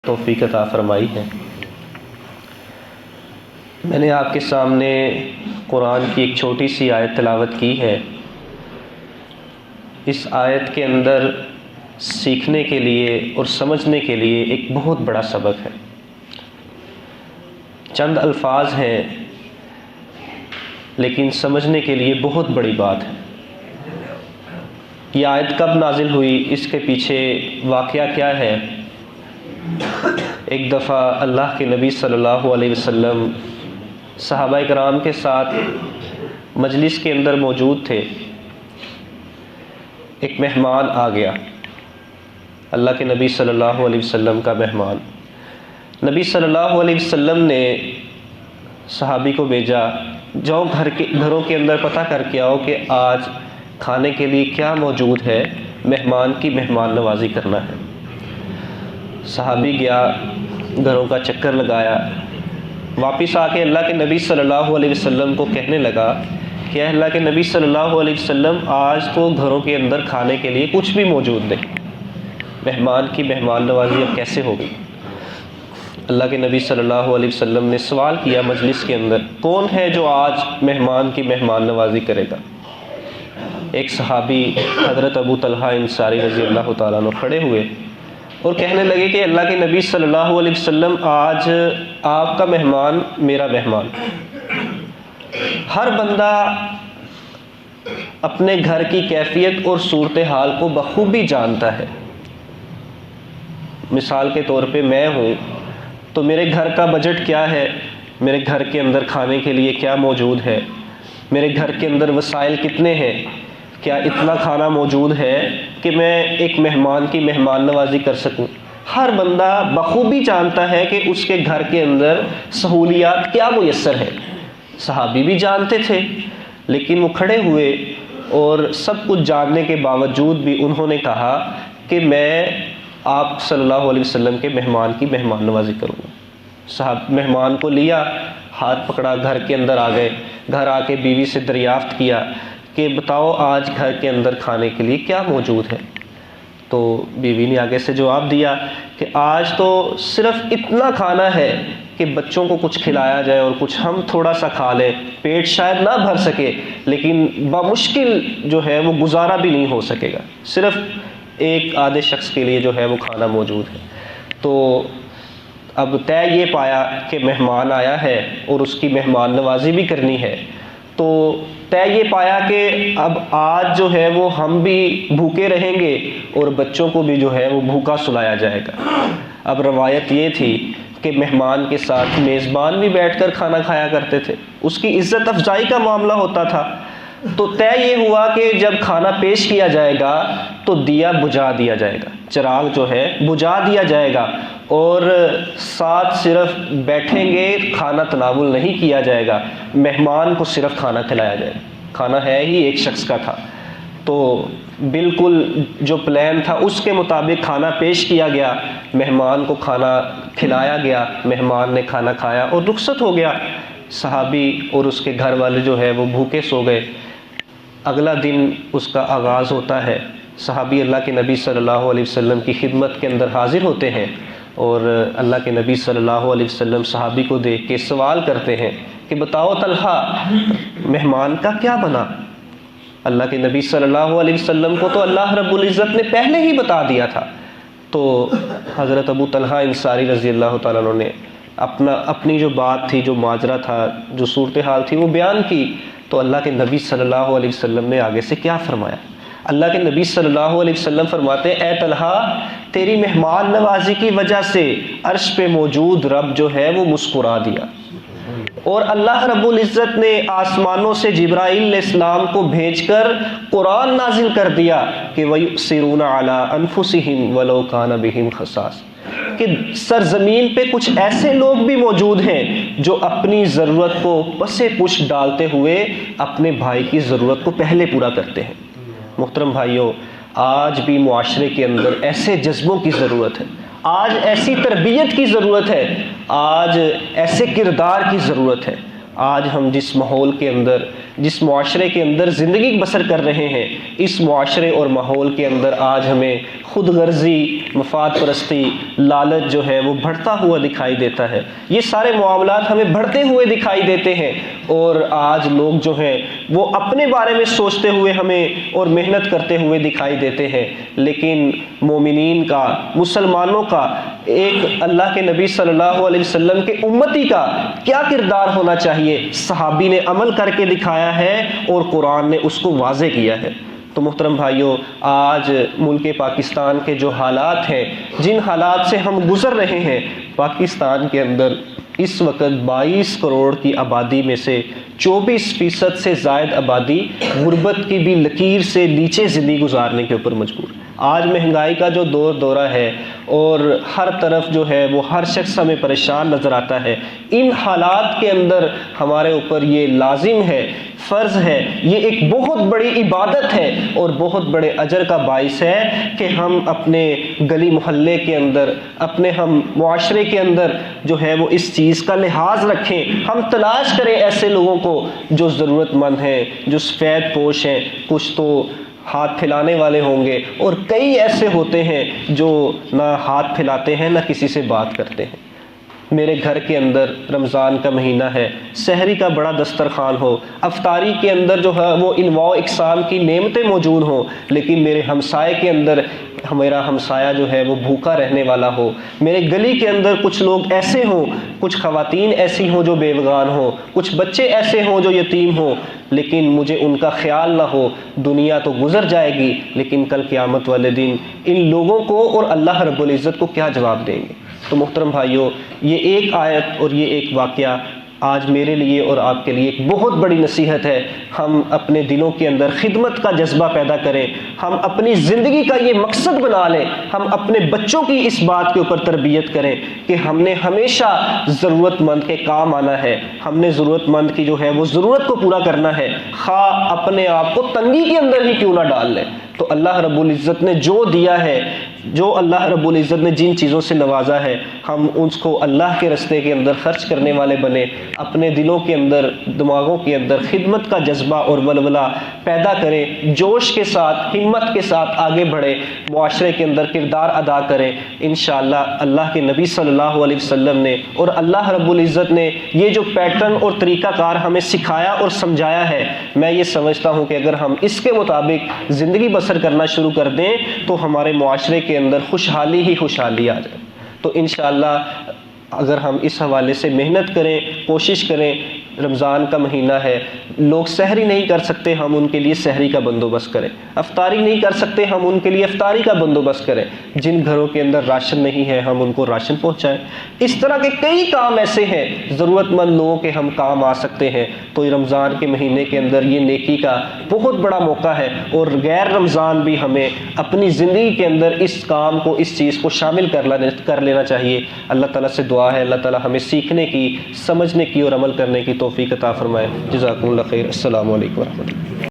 توفیق عطا فرمائی ہے۔ میں نے آپ کے سامنے قرآن کی ایک چھوٹی سی آیت تلاوت کی ہے۔ اس آیت کے اندر سیکھنے کے لیے اور سمجھنے کے لیے ایک بہت بڑا سبق ہے۔ چند الفاظ ہیں لیکن سمجھنے کے لیے بہت بڑی بات ہے۔ یہ آیت کب نازل ہوئی، اس کے پیچھے واقعہ کیا ہے؟ ایک دفعہ اللہ کے نبی صلی اللہ علیہ وسلم صحابہ کرام کے ساتھ مجلس کے اندر موجود تھے۔ ایک مہمان آ گیا، اللہ کے نبی صلی اللہ علیہ وسلم کا مہمان۔ نبی صلی اللہ علیہ وسلم نے صحابی کو بھیجا، جاؤ گھروں کے اندر پتہ کر کے آؤ کہ آج کھانے کے لیے کیا موجود ہے، مہمان کی مہمان نوازی کرنا ہے۔ صحابی گیا، گھروں کا چکر لگایا، واپس آ کے اللہ کے نبی صلی اللہ علیہ وسلم کو کہنے لگا کہ اللہ کے نبی صلی اللہ علیہ وسلم آج تو گھروں کے اندر کھانے کے لیے کچھ بھی موجود نہیں، مہمان کی مہمان نوازی اب کیسے ہوگی؟ اللہ کے نبی صلی اللہ علیہ وسلم نے سوال کیا مجلس کے اندر، کون ہے جو آج مہمان کی مہمان نوازی کرے گا؟ ایک صحابی حضرت ابو طلحہ انصاری رضی اللہ تعالیٰ عنہ کھڑے ہوئے اور کہنے لگے کہ اللہ کے نبی صلی اللہ علیہ وسلم آج آپ کا مہمان میرا مہمان۔ ہر بندہ اپنے گھر کی کیفیت اور صورتحال کو بخوبی جانتا ہے۔ مثال کے طور پہ میں ہوں تو میرے گھر کا بجٹ کیا ہے، میرے گھر کے اندر کھانے کے لیے کیا موجود ہے، میرے گھر کے اندر وسائل کتنے ہیں، کیا اتنا کھانا موجود ہے کہ میں ایک مہمان کی مہمان نوازی کر سکوں۔ ہر بندہ بخوبی جانتا ہے کہ اس کے گھر کے اندر سہولیات کیا میسر ہے۔ صحابی بھی جانتے تھے، لیکن وہ کھڑے ہوئے اور سب کچھ جاننے کے باوجود بھی انہوں نے کہا کہ میں آپ صلی اللہ علیہ وسلم کے مہمان کی مہمان نوازی کروں گا۔ صاحب مہمان کو لیا، ہاتھ پکڑا، گھر کے اندر آ گئے، گھر آ کے بیوی سے دریافت کیا کہ بتاؤ آج گھر کے اندر کھانے کے لیے کیا موجود ہے؟ تو بیوی نے آگے سے جواب دیا کہ آج تو صرف اتنا کھانا ہے کہ بچوں کو کچھ کھلایا جائے اور کچھ ہم تھوڑا سا کھا لیں، پیٹ شاید نہ بھر سکے لیکن بمشکل جو ہے وہ گزارا بھی نہیں ہو سکے گا، صرف ایک آدھے شخص کے لیے جو ہے وہ کھانا موجود ہے۔ تو اب طے یہ پایا کہ مہمان آیا ہے اور اس کی مہمان نوازی بھی کرنی ہے، تو طے یہ پایا کہ اب آج جو ہے وہ ہم بھی بھوکے رہیں گے اور بچوں کو بھی جو ہے وہ بھوکا سلایا جائے گا۔ اب روایت یہ تھی کہ مہمان کے ساتھ میزبان بھی بیٹھ کر کھانا کھایا کرتے تھے، اس کی عزت افزائی کا معاملہ ہوتا تھا۔ تو طے یہ ہوا کہ جب کھانا پیش کیا جائے گا تو دیا بجھا دیا جائے گا، چراغ جو ہے بجھا دیا جائے گا اور ساتھ صرف بیٹھیں گے، کھانا تناول نہیں کیا جائے گا، مہمان کو صرف کھانا کھلایا جائے گا۔ کھانا ہے ہی ایک شخص کا تھا، تو بالکل جو پلان تھا اس کے مطابق کھانا پیش کیا گیا، مہمان کو کھانا کھلایا گیا، مہمان نے کھانا کھایا اور رخصت ہو گیا۔ صحابی اور اس کے گھر والے جو ہے وہ بھوکے سو گئے۔ اگلا دن اس کا آغاز ہوتا ہے، صحابی اللہ کے نبی صلی اللہ علیہ وسلم کی خدمت کے اندر حاضر ہوتے ہیں اور اللہ کے نبی صلی اللہ علیہ وسلم صحابی کو دیکھ کے سوال کرتے ہیں کہ بتاؤ طلحہ مہمان کا کیا بنا؟ اللہ کے نبی صلی اللہ علیہ وسلم کو تو اللہ رب العزت نے پہلے ہی بتا دیا تھا۔ تو حضرت ابو طلحہ انصاری رضی اللہ تعالیٰ عنہ نے اپنی جو بات تھی، جو ماجرا تھا، جو صورتحال تھی وہ بیان کی۔ تو اللہ کے نبی صلی اللہ علیہ وسلم نے آگے سے کیا فرمایا؟ اللہ کے نبی صلی اللہ علیہ وسلم فرماتے ہیں، اے طلحہ تیری مہمان نوازی کی وجہ سے عرش پہ موجود رب جو ہے وہ مسکرا دیا، اور اللہ رب العزت نے آسمانوں سے جبرائیل علیہ السلام کو بھیج کر قرآن نازل کر دیا کہ وَيُؤْثِرُونَ عَلَىٰ أَنفُسِهِمْ وَلَوْ كَانَ بِهِمْ خَصَاصَةٌ، کہ سرزمین پہ کچھ ایسے لوگ بھی موجود ہیں جو اپنی ضرورت کو پسے پش ڈالتے ہوئے اپنے بھائی کی ضرورت کو پہلے پورا کرتے ہیں۔ محترم بھائیوں، آج بھی معاشرے کے اندر ایسے جذبوں کی ضرورت ہے، آج ایسی تربیت کی ضرورت ہے، آج ایسے کردار کی ضرورت ہے۔ آج ہم جس ماحول کے اندر جس معاشرے کے اندر زندگی بسر کر رہے ہیں، اس معاشرے اور ماحول کے اندر آج ہمیں خود غرضی، مفاد پرستی، لالچ جو ہے وہ بڑھتا ہوا دکھائی دیتا ہے۔ یہ سارے معاملات ہمیں بڑھتے ہوئے دکھائی دیتے ہیں، اور آج لوگ جو ہیں وہ اپنے بارے میں سوچتے ہوئے ہمیں اور محنت کرتے ہوئے دکھائی دیتے ہیں، لیکن مومنین کا، مسلمانوں کا، ایک اللہ کے نبی صلی اللہ علیہ وسلم کے امتی کا کیا کردار ہونا چاہیے، صحابی نے عمل کر کے دکھایا ہے اور قرآن نے اس کو واضح کیا ہے۔ تو محترم بھائیوں، آج ملک پاکستان کے جو حالات ہیں، جن حالات سے ہم گزر رہے ہیں، پاکستان کے اندر اس وقت 22 کروڑ کی آبادی میں سے 24% سے زائد آبادی غربت کی بھی لکیر سے نیچے زندگی گزارنے کے اوپر مجبور ہے۔ آج مہنگائی کا جو دورہ ہے اور ہر طرف جو ہے وہ ہر شخص ہمیں پریشان نظر آتا ہے، ان حالات کے اندر ہمارے اوپر یہ لازم ہے، فرض ہے، یہ ایک بہت بڑی عبادت ہے اور بہت بڑے اجر کا باعث ہے کہ ہم اپنے گلی محلے کے اندر، اپنے ہم معاشرے کے اندر جو ہے وہ اس چیز کا لحاظ رکھیں، ہم تلاش کریں ایسے لوگوں کو جو ضرورت مند ہیں، جو سفید پوش ہیں، کچھ تو ہاتھ پھیلانے والے ہوں گے، اور کئی ایسے ہوتے ہیں جو نہ ہاتھ پھیلاتے ہیں نہ کسی سے بات کرتے ہیں۔ میرے گھر کے اندر رمضان کا مہینہ ہے، سحری کا بڑا دسترخوان ہو، افطاری کے اندر جو ہے وہ انواع اقسام کی نعمتیں موجود ہوں، لیکن میرے ہمسائے کے اندر میرا ہمسایہ جو ہے وہ بھوکا رہنے والا ہو، میرے گلی کے اندر کچھ لوگ ایسے ہوں، کچھ خواتین ایسی ہوں جو بیوگان ہوں، کچھ بچے ایسے ہوں جو یتیم ہوں، لیکن مجھے ان کا خیال نہ ہو۔ دنیا تو گزر جائے گی، لیکن کل قیامت والے دن ان لوگوں کو اور اللہ رب العزت کو کیا جواب دیں گے؟ تو محترم بھائیوں، یہ ایک آیت اور یہ ایک واقعہ آج میرے لیے اور آپ کے لیے ایک بہت بڑی نصیحت ہے۔ ہم اپنے دلوں کے اندر خدمت کا جذبہ پیدا کریں، ہم اپنی زندگی کا یہ مقصد بنا لیں، ہم اپنے بچوں کی اس بات کے اوپر تربیت کریں کہ ہم نے ہمیشہ ضرورت مند کے کام آنا ہے، ہم نے ضرورت مند کی جو ہے وہ ضرورت کو پورا کرنا ہے، خواہ اپنے آپ کو تنگی کے اندر ہی کیوں نہ ڈال لیں۔ تو اللہ رب العزت نے جو دیا ہے، جو اللہ رب العزت نے جن چیزوں سے نوازا ہے، ہم اس کو اللہ کے راستے کے اندر خرچ کرنے والے بنے، اپنے دلوں کے اندر، دماغوں کے اندر خدمت کا جذبہ اور ولولہ پیدا کریں، جوش کے ساتھ، ہمت کے ساتھ آگے بڑھیں، معاشرے کے اندر کردار ادا کریں۔ انشاءاللہ اللہ کے نبی صلی اللہ علیہ وسلم نے اور اللہ رب العزت نے یہ جو پیٹرن اور طریقہ کار ہمیں سکھایا اور سمجھایا ہے، میں یہ سمجھتا ہوں کہ اگر ہم اس کے مطابق زندگی بسر کرنا شروع کر دیں تو ہمارے معاشرے کے اندر خوشحالی ہی خوشحالی آ جائے۔ تو انشاءاللہ اگر ہم اس حوالے سے محنت کریں، کوشش کریں، رمضان کا مہینہ ہے، لوگ سحری نہیں کر سکتے، ہم ان کے لیے سحری کا بندوبست کریں، افطاری نہیں کر سکتے، ہم ان کے لیے افطاری کا بندوبست کریں، جن گھروں کے اندر راشن نہیں ہے ہم ان کو راشن پہنچائیں۔ اس طرح کے کئی کام ایسے ہیں ضرورت مند لوگوں کے ہم کام آ سکتے ہیں۔ تو رمضان کے مہینے کے اندر یہ نیکی کا بہت بڑا موقع ہے، اور غیر رمضان بھی ہمیں اپنی زندگی کے اندر اس کام کو، اس چیز کو شامل کر لینا چاہیے۔ اللہ تعالیٰ سے دعا ہے اللہ تعالیٰ ہمیں سیکھنے کی، سمجھنے کی اور عمل کرنے کی توفیق عطا فرمائے۔ جزاکم اللہ خیر۔ السلام علیکم ورحمۃ اللہ۔